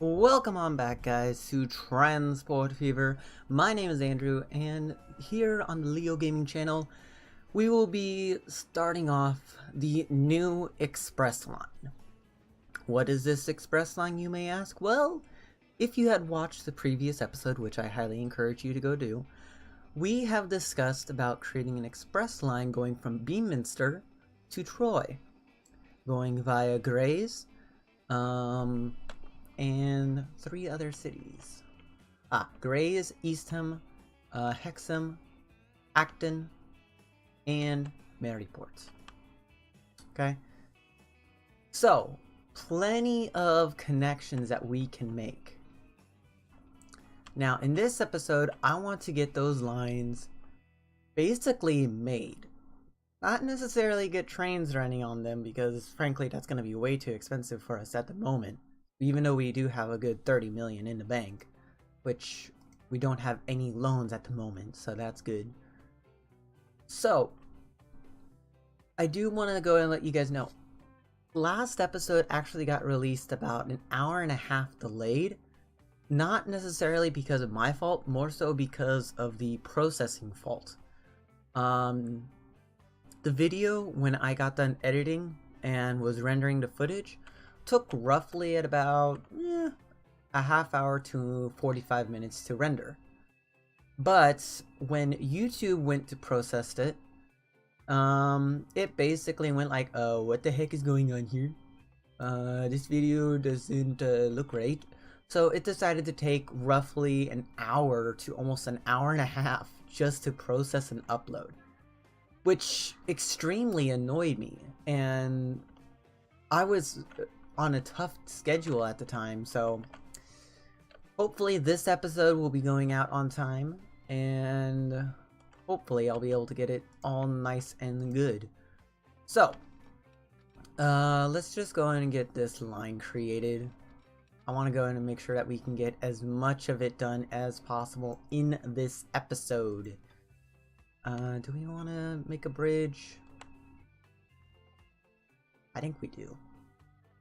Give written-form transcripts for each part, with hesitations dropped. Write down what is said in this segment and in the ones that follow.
Welcome on back, guys, to Transport Fever. My name is Andrew, and here on the Leo Gaming channel, we will be starting off the new Express Line. What is this Express Line, you may ask? Well, if you had watched the previous episode, which I highly encourage you to go do, we have discussed about creating an Express Line going from Beaminster to Troy, going via Grays, and 3 other cities. Grays, Eastham, Hexham, Acton, and Maryport. Okay? So, plenty of connections that we can make. Now, in this episode, I want to get those lines basically made. Not necessarily get trains running on them, because frankly, that's going to be way too expensive for us at the moment. Even though we do have a good 30 million in the bank, which we don't have any loans at the moment, so that's good. So, I do want to go and let you guys know, last episode actually got released about an hour and a half delayed. Not necessarily because of my fault, more so because of the processing fault. The video, when I got done editing and was rendering the footage, took roughly at about a half hour to 45 minutes to render. But when YouTube went to process it, it basically went like, oh, what the heck is going on here? This video doesn't look right. So it decided to take roughly an hour to almost an hour and a half just to process and upload, which extremely annoyed me. And I was on a tough schedule at the time, so hopefully this episode will be going out on time, and hopefully I'll be able to get it all nice and good. So, let's just go in and get this line created. I want to go in and make sure that we can get as much of it done as possible in this episode. Do we want to make a bridge? I think we do.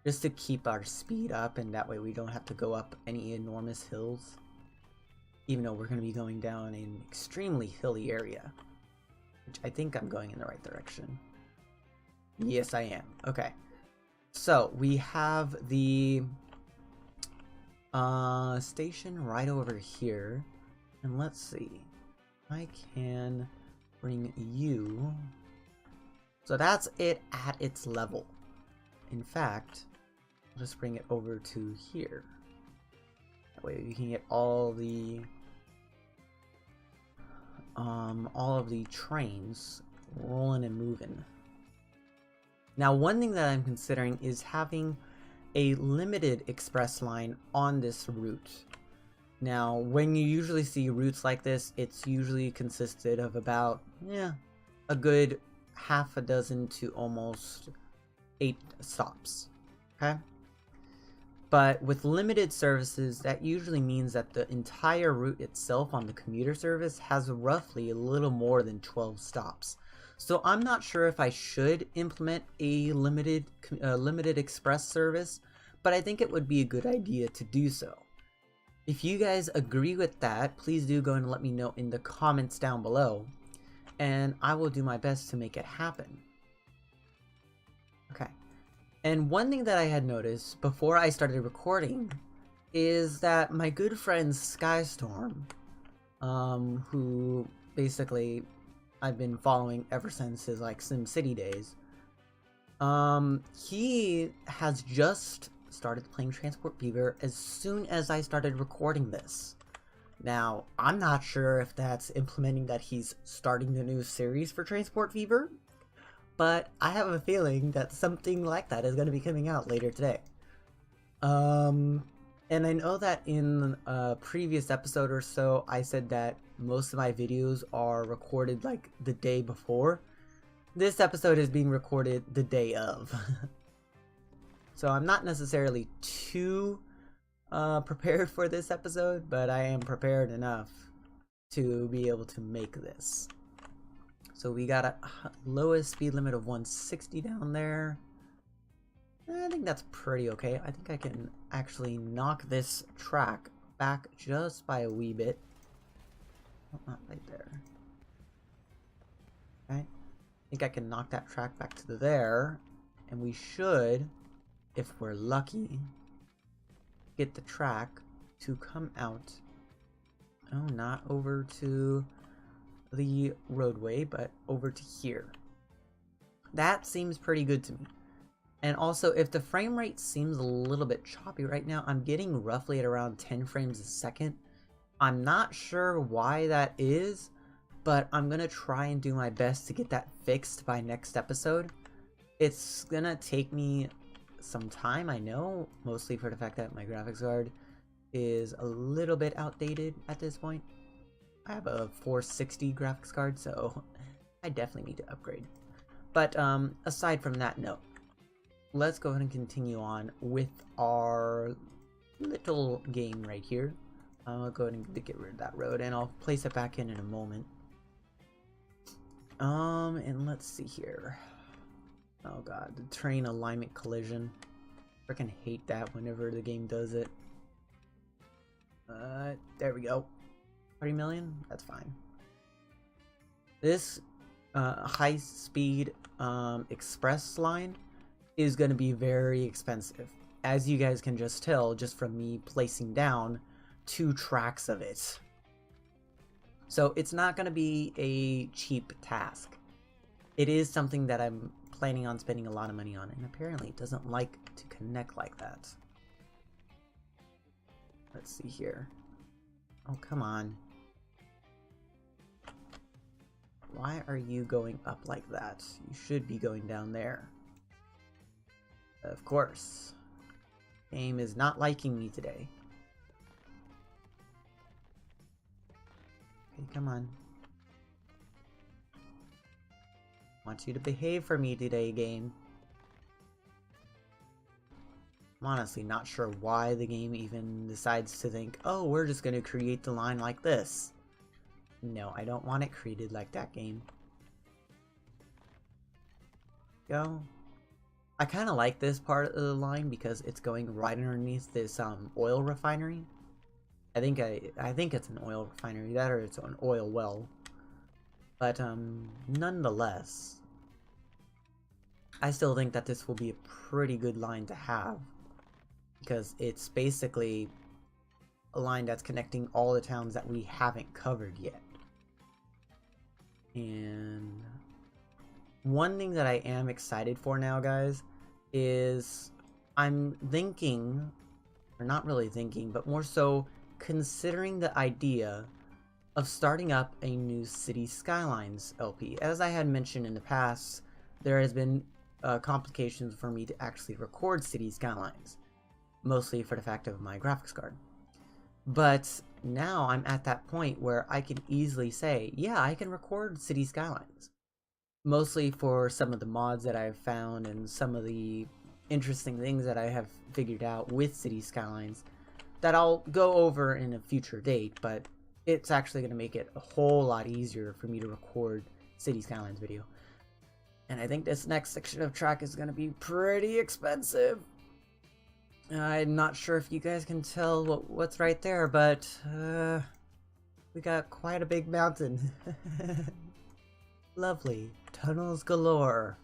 Just to keep our speed up, and that way we don't have to go up any enormous hills. Even though we're going to be going down an extremely hilly area. Which I think I'm going in the right direction. Yes, I am. Okay. So, we have the station right over here. And let's see. I can bring you. So that's it at its level. In fact, just bring it over to here. That way you can get all of the trains rolling and moving. Now, one thing that I'm considering is having a limited express line on this route. Now, when you usually see routes like this, it's usually consisted of about a good half a dozen to almost 8 stops. Okay? But with limited services, that usually means that the entire route itself on the commuter service has roughly a little more than 12 stops. So I'm not sure if I should implement a limited express service, but I think it would be a good idea to do so. If you guys agree with that, please do go and let me know in the comments down below, and I will do my best to make it happen. Okay. And one thing that I had noticed before I started recording is that my good friend Skystorm, who basically I've been following ever since his SimCity days, he has just started playing Transport Fever as soon as I started recording this. Now, I'm not sure if that's implementing that he's starting the new series for Transport Fever, but I have a feeling that something like that is going to be coming out later today. And I know that in a previous episode or so, I said that most of my videos are recorded like the day before. This episode is being recorded the day of. So I'm not necessarily too prepared for this episode, but I am prepared enough to be able to make this. So we got a lowest speed limit of 160 down there. I think that's pretty okay. I think I can actually knock this track back just by a wee bit. Oh, not right there. Okay. I think I can knock that track back to there. And we should, if we're lucky, get the track to come out. Oh, not over to the roadway, but over to here. That seems pretty good to me. And also, if the frame rate seems a little bit choppy right now, I'm getting roughly at around 10 frames a second. I'm not sure why that is, but I'm gonna try and do my best to get that fixed by next episode. It's gonna take me some time, I know, mostly for the fact that my graphics card is a little bit outdated at this point. I have a 460 graphics card, so I definitely need to upgrade. But aside from that note, let's go ahead and continue on with our little game right here. I'll go ahead and get rid of that road, and I'll place it back in a moment. And let's see here. Oh god, the train alignment collision. Freaking hate that whenever the game does it. There we go. 30 million? That's fine. This high-speed express line is going to be very expensive, as you guys can just tell just from me placing down 2 tracks of it. So it's not going to be a cheap task. It is something that I'm planning on spending a lot of money on, and apparently it doesn't like to connect like that. Let's see here. Oh, come on. Why are you going up like that? You should be going down there. Of course. Game is not liking me today. Okay, come on. Want you to behave for me today, game. I'm honestly not sure why the game even decides to think, oh, we're just going to create the line like this. No, I don't want it created like that, game. Go. I kind of like this part of the line because it's going right underneath this oil refinery. I think it's an oil refinery, that or it's an oil well. But nonetheless, I still think that this will be a pretty good line to have, because it's basically a line that's connecting all the towns that we haven't covered yet. And one thing that I am excited for now, guys, is I'm thinking, or not really thinking, but more so considering the idea of starting up a new City Skylines LP. As I had mentioned in the past, there has been complications for me to actually record City Skylines, mostly for the fact of my graphics card. But now I'm at that point where I can easily say, yeah, I can record City Skylines. Mostly for some of the mods that I've found and some of the interesting things that I have figured out with City Skylines that I'll go over in a future date, but it's actually going to make it a whole lot easier for me to record City Skylines video. And I think this next section of track is going to be pretty expensive. I'm not sure if you guys can tell what's right there, but we got quite a big mountain. Lovely. Tunnels galore.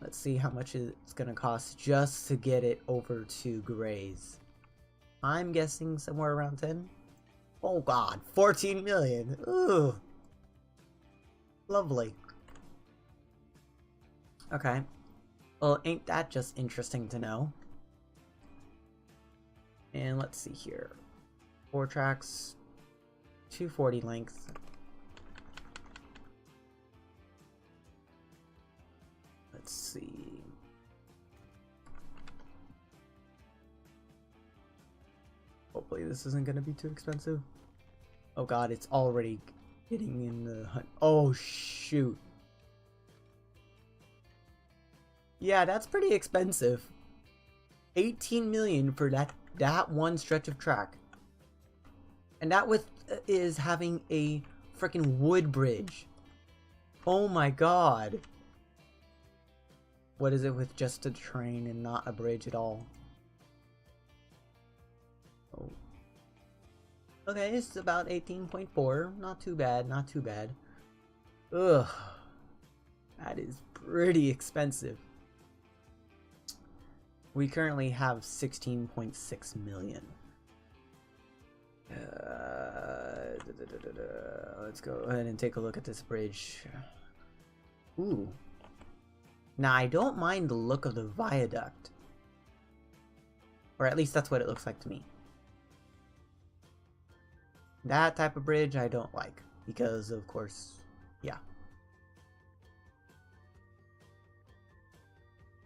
Let's see how much it's going to cost just to get it over to Gray's. I'm guessing somewhere around 10. Oh god, 14 million. Ooh. Lovely. Okay. Well, ain't that just interesting to know? And let's see here. 4 tracks, 240 length. Let's see. Hopefully this isn't going to be too expensive. Oh god, it's already getting in the hunt. Oh shoot. Yeah, that's pretty expensive. 18 million for that one stretch of track. And that is having a freaking wood bridge. Oh my god. What is it with just a train and not a bridge at all? Oh. Okay, it's about 18.4. Not too bad, not too bad. Ugh. That is pretty expensive. We currently have 16.6 million. Let's go ahead and take a look at this bridge. Ooh. Now, I don't mind the look of the viaduct. Or at least that's what it looks like to me. That type of bridge I don't like. Because, of course, yeah.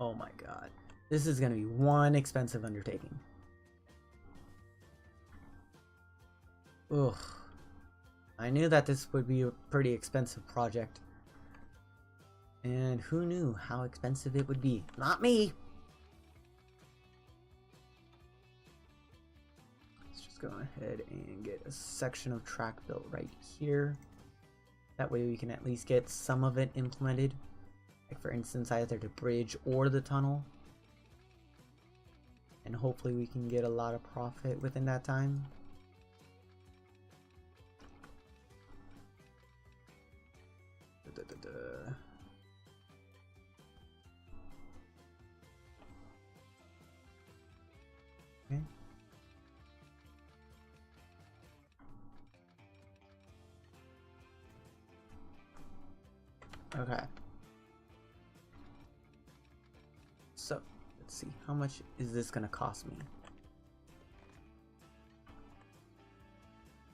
Oh my god. This is going to be one expensive undertaking. Ugh. I knew that this would be a pretty expensive project. And who knew how expensive it would be? Not me! Let's just go ahead and get a section of track built right here. That way we can at least get some of it implemented. Like for instance, either the bridge or the tunnel. And hopefully we can get a lot of profit within that time. Okay. Okay. So, let's see. How much is this gonna cost me?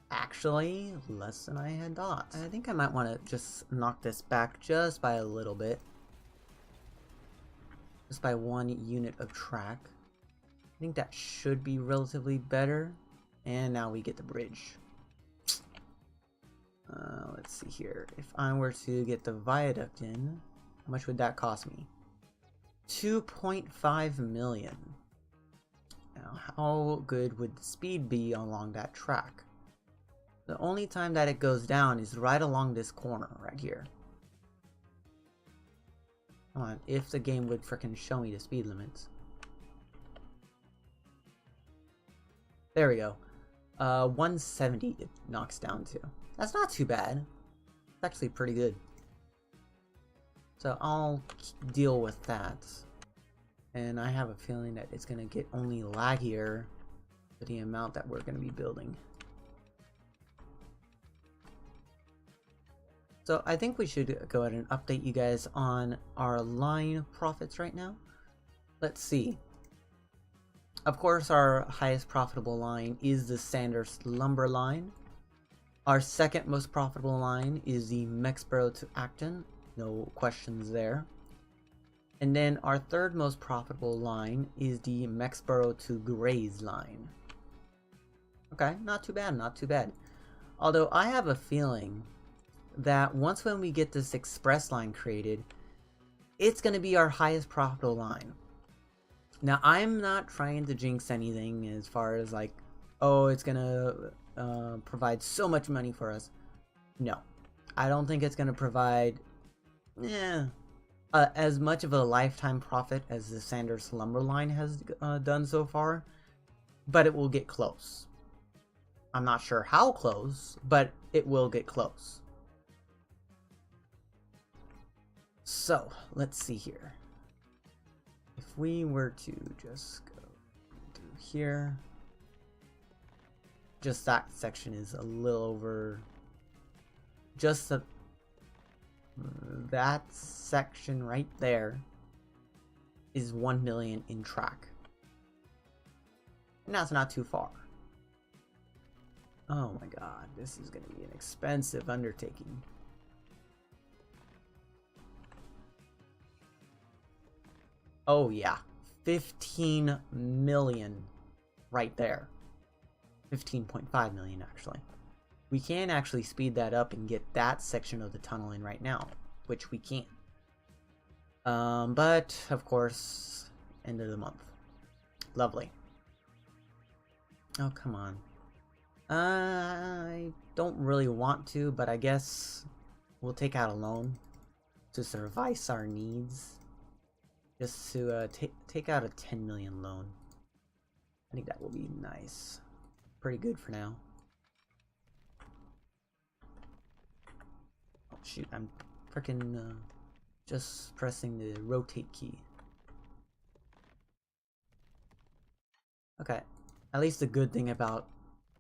Actually, less than I had thought. I think I might want to just knock this back just by a little bit. Just by 1 unit of track. I think that should be relatively better. And now we get the bridge. Let's see here. If I were to get the viaduct in, how much would that cost me? 2.5 million. Now, how good would the speed be along that track? The only time that it goes down is right along this corner right here. Come on, if the game would frickin' show me the speed limits. There we go. 170 it knocks down to. That's not too bad. It's actually pretty good. So I'll deal with that. And I have a feeling that it's gonna get only laggier for the amount that we're gonna be building. So I think we should go ahead and update you guys on our line profits right now. Let's see. Of course, our highest profitable line is the Sanders Lumber line. Our second most profitable line is the Mexborough to Acton. No questions there. And then our third most profitable line is the Mexborough to Grays line. Okay, not too bad, not too bad. Although I have a feeling that once when we get this express line created, it's going to be our highest profitable line. Now, I'm not trying to jinx anything as far as like, oh, it's going to provide so much money for us. No, I don't think it's going to provide as much of a lifetime profit as the Sanders Lumber line has done so far, but it will get close. I'm not sure how close, but it will get close. So, let's see here. If we were to just go through here, just that section is a little over, just that section right there is 1 million in track. And that's not too far. Oh my god, this is going to be an expensive undertaking. Oh yeah, 15 million right there. 15.5 million actually. We can actually speed that up and get that section of the tunnel in right now, which we can. But of course, end of the month. Lovely. Oh, come on. I don't really want to, but I guess we'll take out a loan to suffice our needs. just to take out a 10 million loan. I think that will be nice. Pretty good for now. Oh shoot, I'm freaking just pressing the rotate key. Okay, at least the good thing about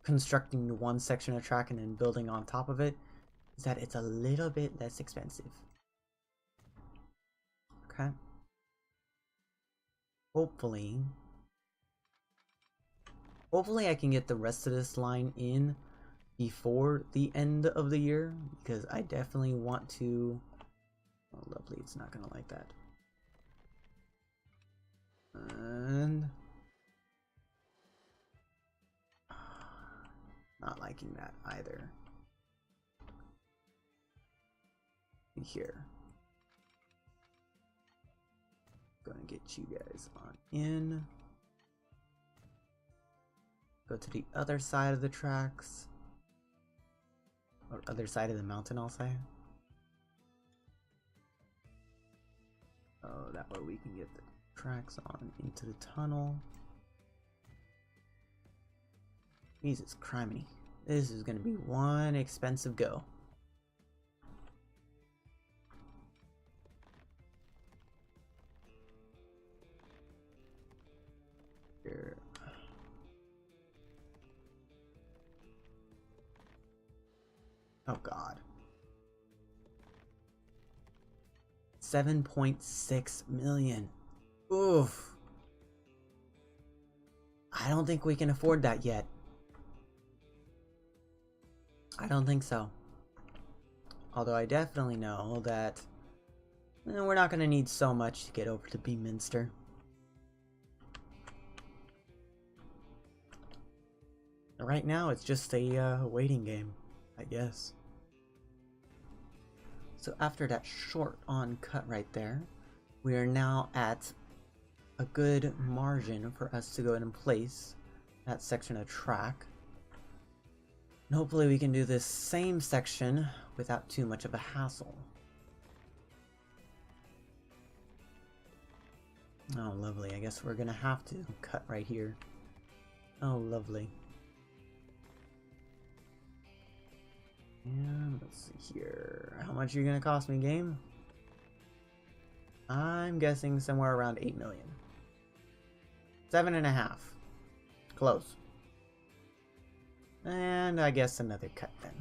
constructing one section of track and then building on top of it is that it's a little bit less expensive. Okay. Hopefully I can get the rest of this line in before the end of the year, because I definitely want to... Oh, lovely, it's not gonna like that. And... not liking that either. Here. Gonna get you guys on in. Go to the other side of the tracks. Or other side of the mountain, I'll say. Oh, that way we can get the tracks on into the tunnel. Jesus criminy. This is gonna be one expensive go. Here. Oh god. 7.6 million. Oof. I don't think we can afford that yet. I don't think so. Although I definitely know that we're not going to need so much to get over to Beaminster. Right now it's just a waiting game, I guess. So after that short on cut right there, we are now at a good margin for us to go ahead and place that section of track. And hopefully we can do this same section without too much of a hassle. Oh, lovely. I guess we're gonna have to cut right here. Oh, lovely. And let's see here. How much are you gonna cost me, game? I'm guessing somewhere around 8 million. 7.5. Close. And I guess another cut then.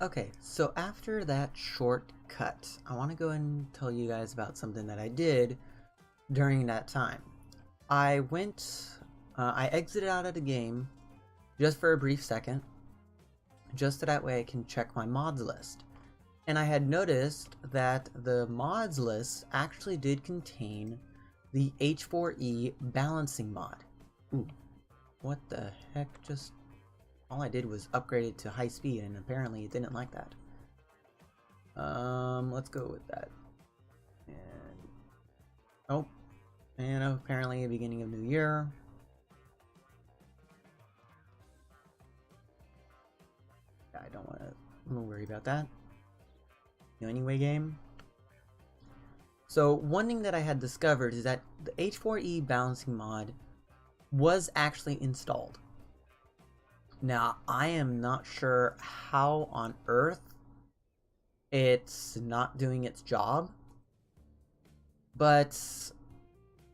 Okay, so after that short cut, I want to go and tell you guys about something that I did during that time. I exited out of the game just for a brief second, just so that way I can check my mods list. And I had noticed that the mods list actually did contain the H4E balancing mod. Ooh, what the heck? Just all I did was upgrade it to high speed, and apparently it didn't like that. Let's go with that. And oh, and apparently beginning of new year. I don't want to worry about that. Anyway, game. So one thing that I had discovered is that the H4E balancing mod was actually installed. Now, I am not sure how on earth it's not doing its job, but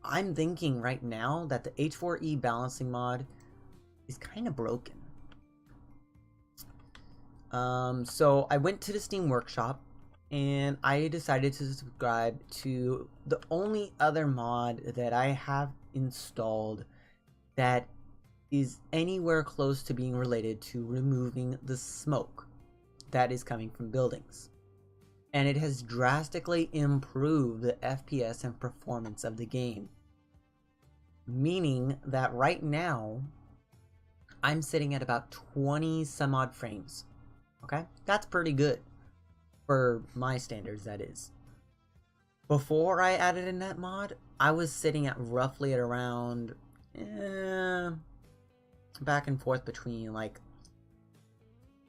I'm thinking right now that the H4E balancing mod is kind of broken. So I went to the Steam Workshop and I decided to subscribe to the only other mod that I have installed that is anywhere close to being related to removing the smoke that is coming from buildings. And it has drastically improved the FPS and performance of the game. Meaning that right now, I'm sitting at about 20 some odd frames. Okay? That's pretty good. For my standards, that is. Before I added in that mod, I was sitting at roughly at around... back and forth between like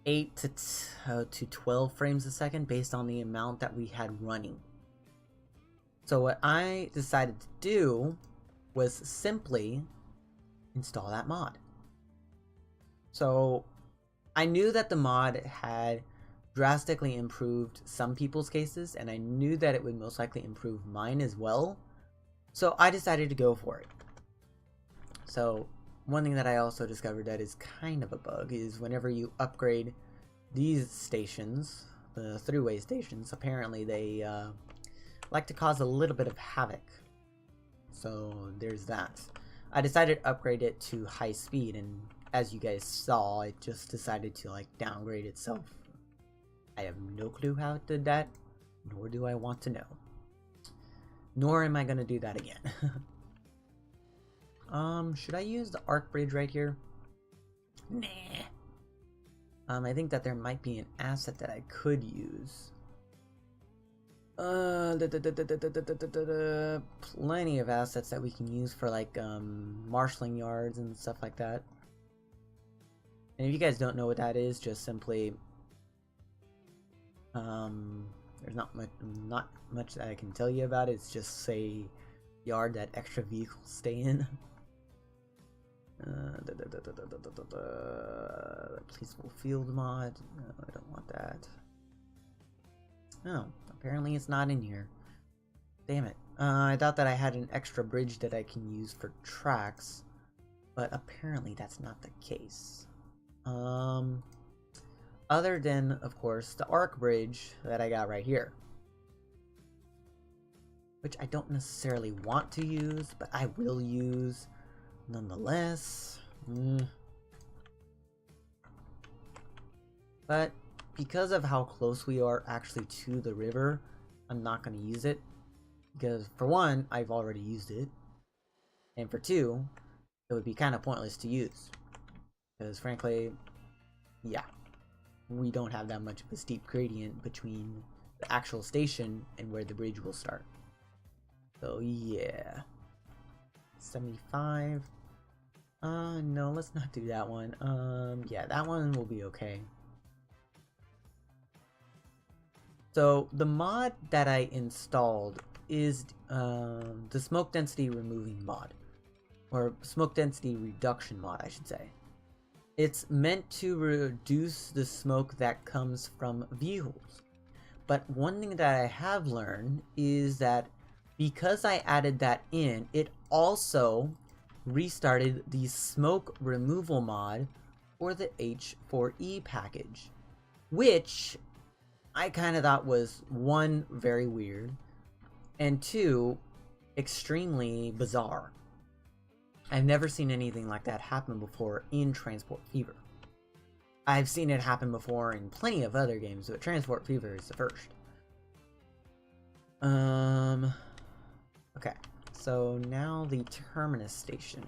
8 to 12 frames a second based on the amount that we had running. So what I decided to do was simply install that mod. So I knew that the mod had drastically improved some people's cases, and I knew that it would most likely improve mine as well. So I decided to go for it. So one thing that I also discovered that is kind of a bug is whenever you upgrade these stations, the three-way stations, apparently they like to cause a little bit of havoc. So there's that. I decided to upgrade it to high speed, and as you guys saw, it just decided to like downgrade itself. I have no clue how it did that, nor do I want to know. Nor am I gonna do that again. Should I use the arc bridge right here? Nah. I think that there might be an asset that I could use. Plenty of assets that we can use for like marshalling yards and stuff like that. And if you guys don't know what that is, just simply there's not much that I can tell you about it. It's just a yard that extra vehicles stay in. Peaceful field mod. No, I don't want that. Oh, apparently it's not in here. Damn it. I thought that I had an extra bridge that I can use for tracks, but apparently that's not the case. Other than, of course, the arc bridge that I got right here, which I don't necessarily want to use, but I will use nonetheless. But because of how close we are actually to the river, I'm not going to use it. Because for one, I've already used it. And for two, it would be kind of pointless to use. Because frankly, yeah, we don't have that much of a steep gradient between the actual station and where the bridge will start. So yeah. 75. No, let's not do that one. Yeah, that one will be okay. So the mod that I installed is the smoke density removing mod, or smoke density reduction mod, I should say. It's meant to reduce the smoke that comes from vehicles. But one thing that I have learned is that because I added that in, it also restarted the smoke removal mod for the H4E package, which I kind of thought was, one, very weird, and two, extremely bizarre. I've never seen anything like that happen before in Transport Fever. I've seen it happen before in plenty of other games, but Transport Fever is the first. Okay, so now the Terminus Station.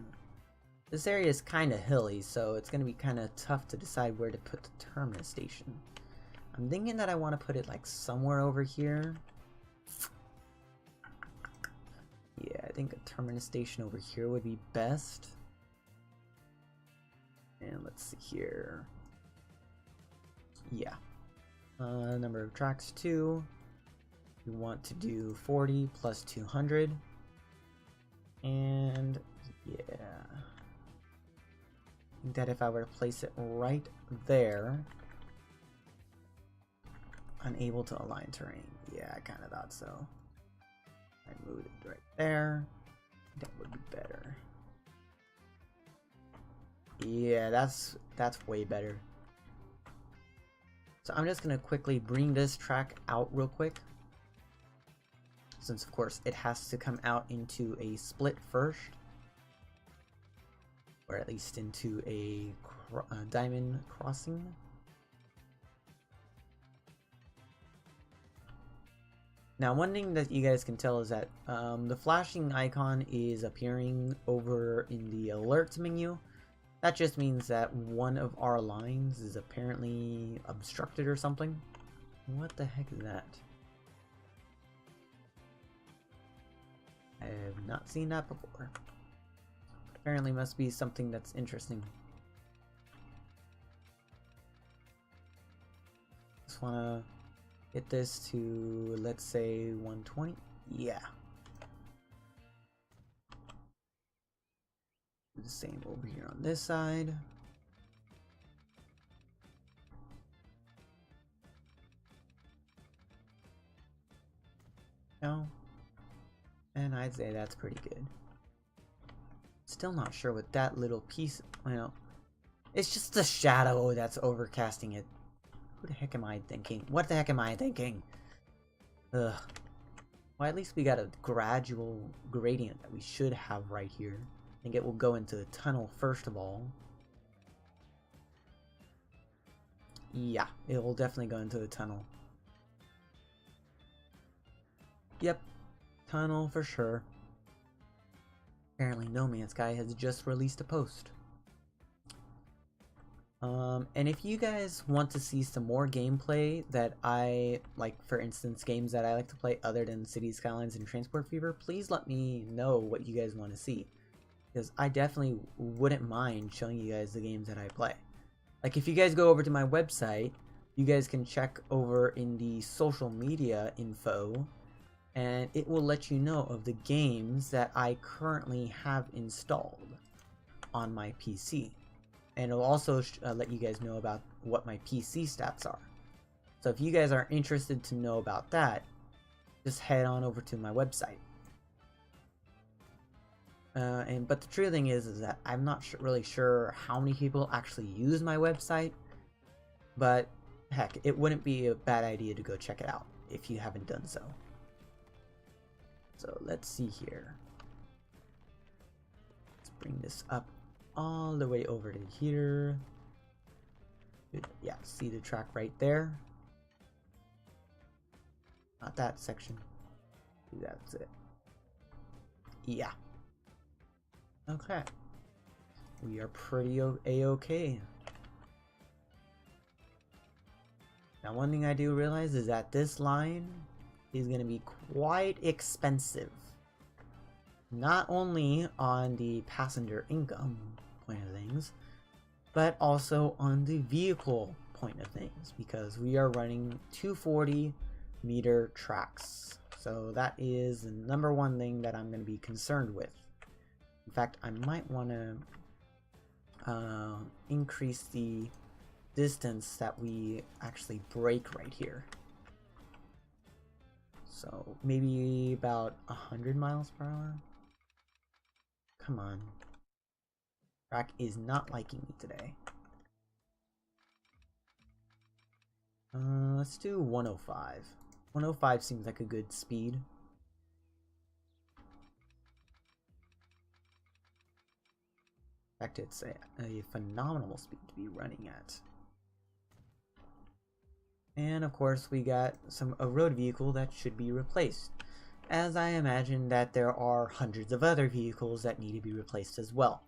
This area is kind of hilly, so it's going to be kind of tough to decide where to put the Terminus Station. I'm thinking that I want to put it like somewhere over here. Yeah, I think a Terminus Station over here would be best. And let's see here. Yeah. Number of tracks 2. We want to do 40 plus 200. And yeah. I think that if I were to place it right there. Unable to align terrain. Yeah, I kind of thought so. I moved it right there. That would be better. Yeah, that's way better. So I'm just gonna quickly bring this track out real quick, since of course it has to come out into a split first, or at least into a diamond crossing. Now, one thing that you guys can tell is that the flashing icon is appearing over in the alerts menu. That just means that one of our lines is apparently obstructed or something. What the heck is that? I have not seen that before. Apparently must be something that's interesting. Just wanna get this to, let's say, 120. Yeah, the same over here on this side. No. And I'd say that's pretty good. Still not sure what that little piece, well, it's just the shadow that's overcasting it. Who the heck am I thinking? What the heck am I thinking? Ugh. Well, at least we got a gradual gradient that we should have right here. I think it will go into the tunnel first of all. Yeah, it will definitely go into the tunnel. Yep, tunnel for sure. Apparently No Man's Sky has just released a post. And if you guys want to see some more gameplay that I like, for instance, games that I like to play other than Cities Skylines and Transport Fever, please let me know what you guys want to see. Because I definitely wouldn't mind showing you guys the games that I play. Like, if you guys go over to my website, you guys can check over in the social media info, and it will let you know of the games that I currently have installed on my PC. And it'll also let you guys know about what my PC stats are. So if you guys are interested to know about that, just head on over to my website. But the true thing is that I'm not really sure how many people actually use my website. But heck, it wouldn't be a bad idea to go check it out if you haven't done so. So let's see here. Let's bring this up all the way over to here. Yeah, see the track right there? Not that section. That's it. Yeah. Okay. We are pretty a-okay. Now, one thing I do realize is that this line is going to be quite expensive. Not only on the passenger income point of things, but also on the vehicle point of things, because we are running 240-meter tracks. So that is the number one thing that I'm going to be concerned with. In fact, I might want to increase the distance that we actually brake right here. So maybe about 100 miles per hour. Come on. Track is not liking me today. Let's do 105. 105 seems like a good speed. In fact, it's a phenomenal speed to be running at. And of course, we got a road vehicle that should be replaced, as I imagine that there are hundreds of other vehicles that need to be replaced as well.